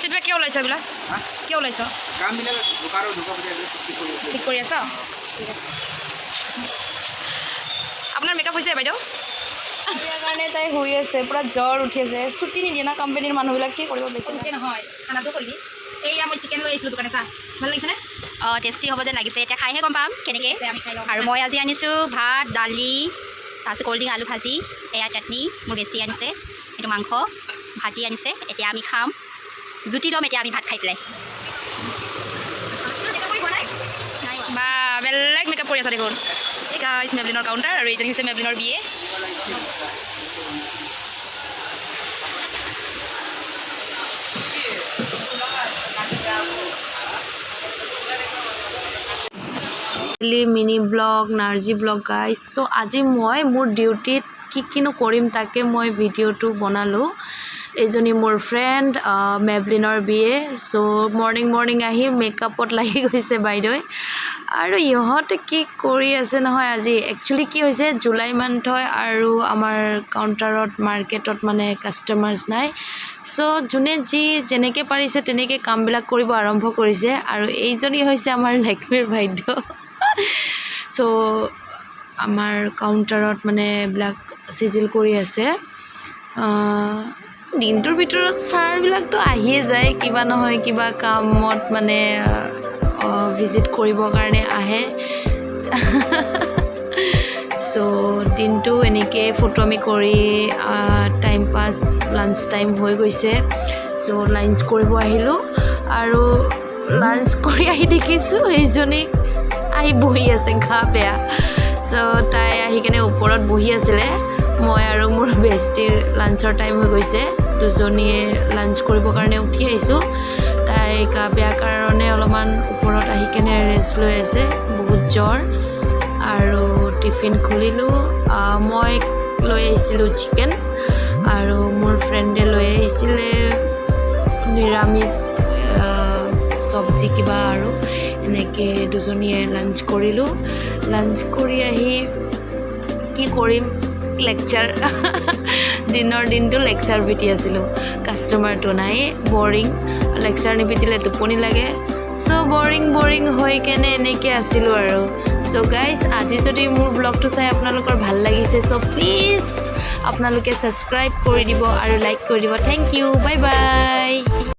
সেটা কিয় ওলাইছ এইবিলাক কিয় ওলাইছ কামবিলাক দোকানৰ ঢুকা পূজা ঠিক কৰি আছ ঠিক আছে আপোনাৰ মেকআপ হৈছে বাইদেউ ইয়াৰ কাৰণে তাই শুই আছে পুৰা জ্বৰ উঠি আছে ছুটি নিদিয়ে না কোম্পানীৰ মানুহবিলাক কি কৰিব বেছি নহয় খানাটো কৰিবি এইয়া মই চিকেন লৈ আহিছিলোঁ দোকানে চা ভাল লাগিছেনে অঁ টেষ্টি হ'ব যেন লাগিছে এতিয়া খাইহে গম পাম কেনেকৈ আৰু মই আজি আনিছোঁ ভাত দালি তাৰপিছত কল্ড ড্ৰিংক আলু ভাজি এয়া চাটনি মোৰ বেছি আনিছে এইটো মাংস ভাজি আনিছে এতিয়া আমি খাম জুতি ল'ম এতিয়া আমি ভাত খাই পেলাই বা বেলেগ মেকআপ কৰি আছা দেখোন এই গাইছ মেবলিনৰ কাউণ্টাৰ আৰু এইজনী হৈছে মেবলিনৰ বিয়ে মিনি ব্লগ নাৰ্জি ব্লগ গাইছ চ' আজি মই মোৰ ডিউটিত কিনো কৰিম তাকে মই ভিডিঅ'টো বনালোঁ এইজনী মোৰ ফ্ৰেণ্ড মেবলিনৰ বিয়ে চ' মৰ্ণিং আহি মেকআপত লাগি গৈছে বাইদেৱে আৰু ইহঁতে কি কৰি আছে নহয় আজি একচুৱেলি কি হৈছে জুলাই মান্থ হয় আৰু আমাৰ কাউণ্টাৰত মাৰ্কেটত মানে কাষ্টমাৰ্ছ নাই চ' যোনে যি যেনেকৈ পাৰিছে তেনেকৈ কামবিলাক কৰিব আৰম্ভ কৰিছে আৰু এইজনী হৈছে আমাৰ লক্ষ্মীৰ বাইদেউ চ' আমাৰ কাউণ্টাৰত মানে এইবিলাক চিজিল কৰি আছে দিনটোৰ ভিতৰত ছাৰবিলাকতো আহিয়ে যায় কিবা নহয় কিবা কামত মানে ভিজিট কৰিবৰ কাৰণে আহে চ' দিনটো এনেকৈ ফটোমি কৰি টাইম পাছ লাঞ্চ টাইম হৈ গৈছে চ' লাঞ্চ কৰিব আহিলোঁ আৰু লাঞ্চ কৰি আহি দেখিছোঁ এইজনী আহি বহি আছে গা বেয়া চ' তাই আহি কেনে ওপৰত বহি আছিলে মই আৰু মোৰ বেষ্টিৰ লাঞ্চৰ টাইম হৈ গৈছে দুজনীয়ে লাঞ্চ কৰিবৰ কাৰণে উঠি আহিছোঁ তাই গা বেয়া কাৰণে অলপমান ওপৰত আহি কেনে ৰেষ্ট লৈ আছে বহুত জ্বৰ আৰু টিফিন খুলিলোঁ মই লৈ আহিছিলোঁ চিকেন আৰু মোৰ ফ্ৰেণ্ডে লৈ আহিছিলে নিৰামিষ চব্জি কিবা আৰু এনেকৈ দুজনীয়ে লাঞ্চ কৰিলোঁ লাঞ্চ কৰি আহি কি কৰিম লেকচাৰ দিনৰ দিনটো লেকচাৰ পিটি আছিলোঁ কাষ্টমাৰটো নাই বৰিং লেকচাৰ নিপিটিলে টোপনি লাগে চ' বৰিং হৈ কেনে এনেকৈ আছিলোঁ আৰু চ' গাইজ আজি যদি মোৰ ব্লগটো চাই আপোনালোকৰ ভাল লাগিছে চ' প্লিজ আপোনালোকে ছাবস্ক্ৰাইব কৰি দিব আৰু লাইক কৰি দিব থেংক ইউ বাই বাই